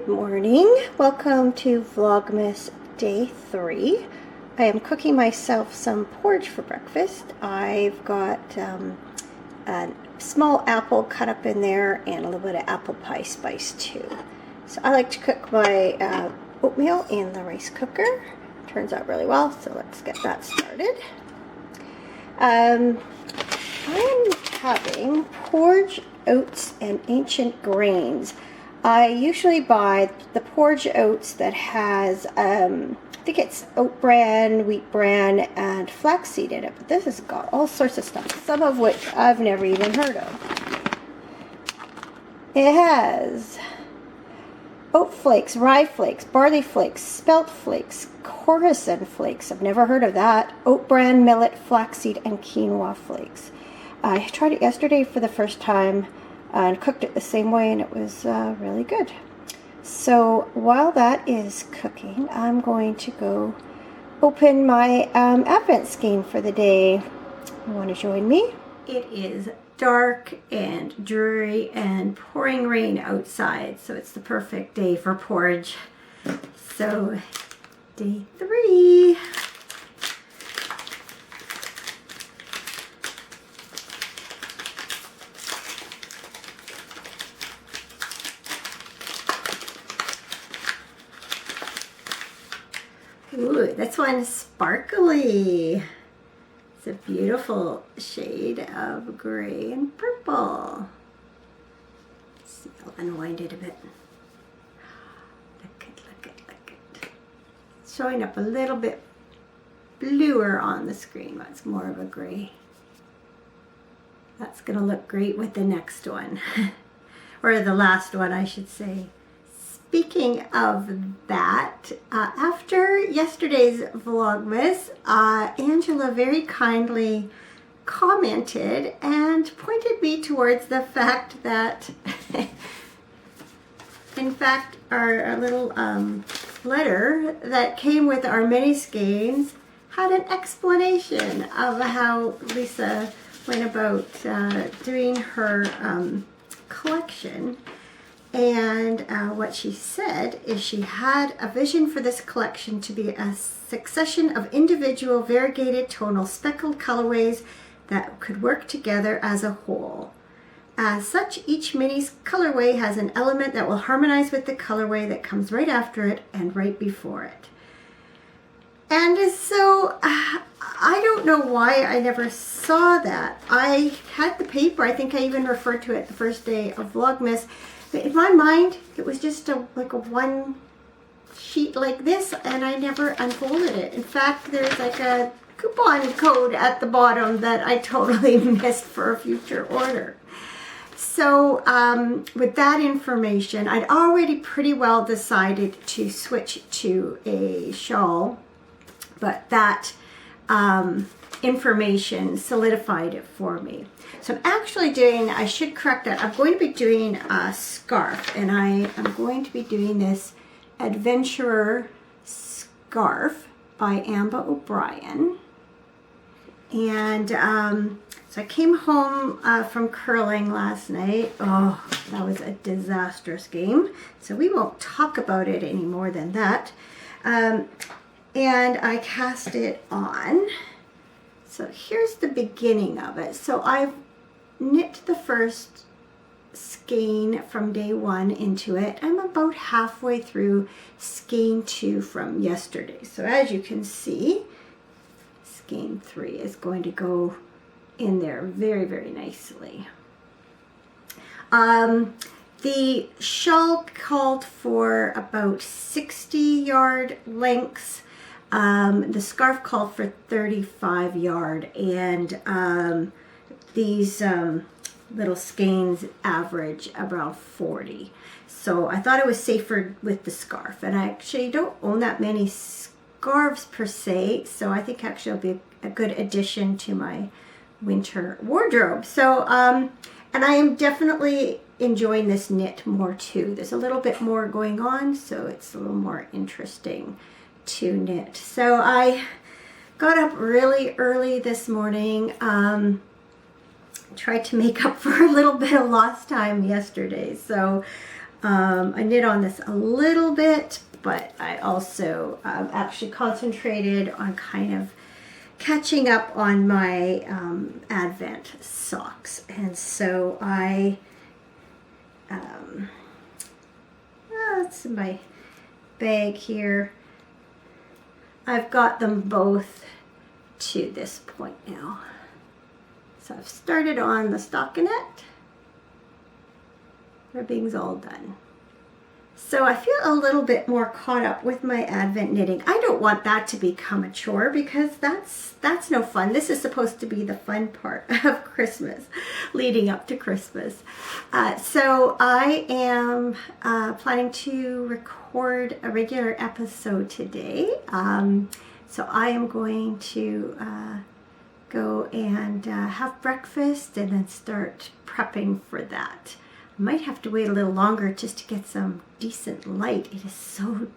Good morning. Welcome to Vlogmas day 3. I am cooking myself some porridge for breakfast. I've got a small apple cut up in there and a little bit of apple pie spice too. So I like to cook my oatmeal in the rice cooker. Turns out really well, so let's get that started. I'm having porridge, oats, and ancient grains. I usually buy the porridge oats that has, I think it's oat bran, wheat bran, and flaxseed in it. But this has got all sorts of stuff, some of which I've never even heard of. It has oat flakes, rye flakes, barley flakes, spelt flakes, corazon flakes. I've never heard of that. Oat bran, millet, flaxseed, and quinoa flakes. I tried it yesterday for the first time and cooked it the same way, and it was really good. So while that is cooking, I'm going to go open my Advent skein for the day. You want to join me? It is dark and dreary and pouring rain outside, so it's the perfect day for porridge. So day 3. Ooh, this one's sparkly. It's a beautiful shade of gray and purple. Let's see, I'll unwind it a bit. Look it. It's showing up a little bit bluer on the screen. That's more of a gray. That's gonna look great with the next one. Or the last one, I should say. Speaking of that, after yesterday's Vlogmas, Angela very kindly commented and pointed me towards the fact that, in fact, our little letter that came with our mini skeins had an explanation of how Lisa went about doing her collection. And what she said is she had a vision for this collection to be a succession of individual variegated tonal speckled colorways that could work together as a whole. As such, each mini's colorway has an element that will harmonize with the colorway that comes right after it and right before it. And so I don't know why I never saw that. I had the paper, I think I even referred to it the first day of Vlogmas. In my mind, it was just like a one sheet like this, and I never unfolded it. In fact, there's like a coupon code at the bottom that I totally missed for a future order. So with that information, I'd already pretty well decided to switch to a shawl, but that information solidified it for me. So I'm actually doing, I should correct that, I'm going to be doing a scarf, and I am going to be doing this Adventurer scarf by Amba O'Brien. And so I came home from curling last night. Oh, that was a disastrous game. So we won't talk about it any more than that. And I cast it on. So here's the beginning of it. So I've knit the first skein from day 1 into it. I'm about halfway through skein 2 from yesterday. So as you can see, skein 3 is going to go in there very, very nicely. The shawl called for about 60-yard lengths. The scarf called for 35-yard, and these little skeins average around 40. So I thought it was safer with the scarf, and I actually don't own that many scarves per se, so I think actually it'll be a good addition to my winter wardrobe. So and I am definitely enjoying this knit more too. There's a little bit more going on, so it's a little more interesting to knit. So I got up really early this morning, tried to make up for a little bit of lost time yesterday. So I knit on this a little bit, but I also actually concentrated on kind of catching up on my Advent socks. And so that's in my bag here. I've got them both to this point now. So I've started on the stockinette. Ribbing's all done. So I feel a little bit more caught up with my Advent knitting. I don't want that to become a chore because that's no fun. This is supposed to be the fun part of Christmas, leading up to Christmas. So I am planning to record a regular episode today. So I am going to go and have breakfast and then start prepping for that. I might have to wait a little longer just to get some decent light. It is so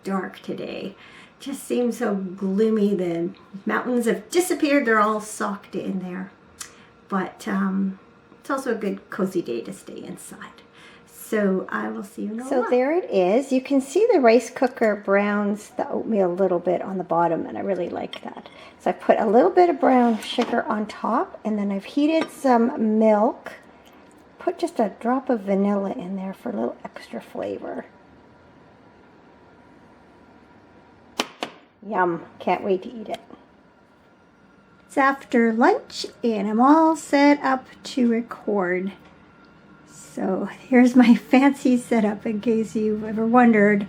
dark today. It just seems so gloomy. The mountains have disappeared. They're all socked in there. But it's also a good cozy day to stay inside. So I will see you in a while. So there it is. You can see the rice cooker browns the oatmeal a little bit on the bottom, and I really like that. So I put a little bit of brown sugar on top, and then I've heated some milk. Put just a drop of vanilla in there for a little extra flavor. Yum, can't wait to eat it. It's after lunch and I'm all set up to record. So here's my fancy setup in case you've ever wondered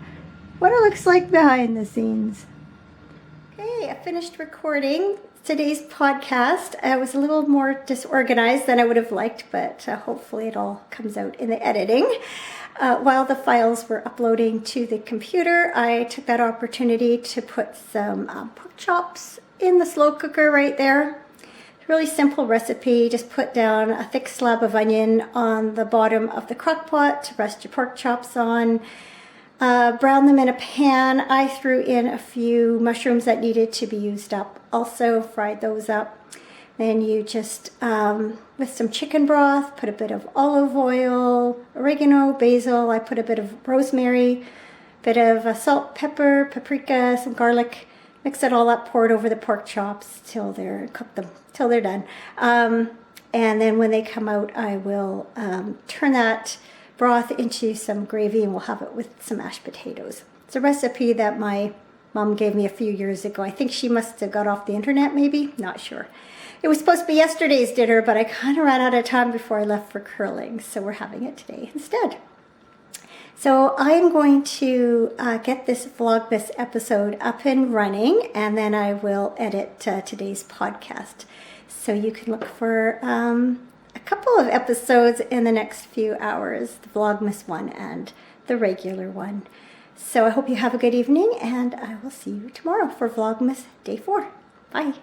what it looks like behind the scenes. Okay, I finished recording today's podcast. I was a little more disorganized than I would have liked, but hopefully it all comes out in the editing. While the files were uploading to the computer, I took that opportunity to put some pork chops in the slow cooker right there. Really simple recipe. Just put down a thick slab of onion on the bottom of the crock pot to rest your pork chops on. Brown them in a pan. I threw in a few mushrooms that needed to be used up. Also fried those up. Then you just, with some chicken broth, put a bit of olive oil, oregano, basil. I put a bit of rosemary, bit of salt, pepper, paprika, some garlic. Mix it all up, pour it over the pork chops cook them till they're done. And then when they come out, I will turn that broth into some gravy and we'll have it with some mashed potatoes. It's a recipe that my mom gave me a few years ago. I think she must have got off the internet maybe, not sure. It was supposed to be yesterday's dinner, but I kind of ran out of time before I left for curling, so we're having it today instead. So I'm going to get this Vlogmas episode up and running, and then I will edit today's podcast. So you can look for a couple of episodes in the next few hours, the Vlogmas one and the regular one. So I hope you have a good evening, and I will see you tomorrow for Vlogmas Day 4. Bye.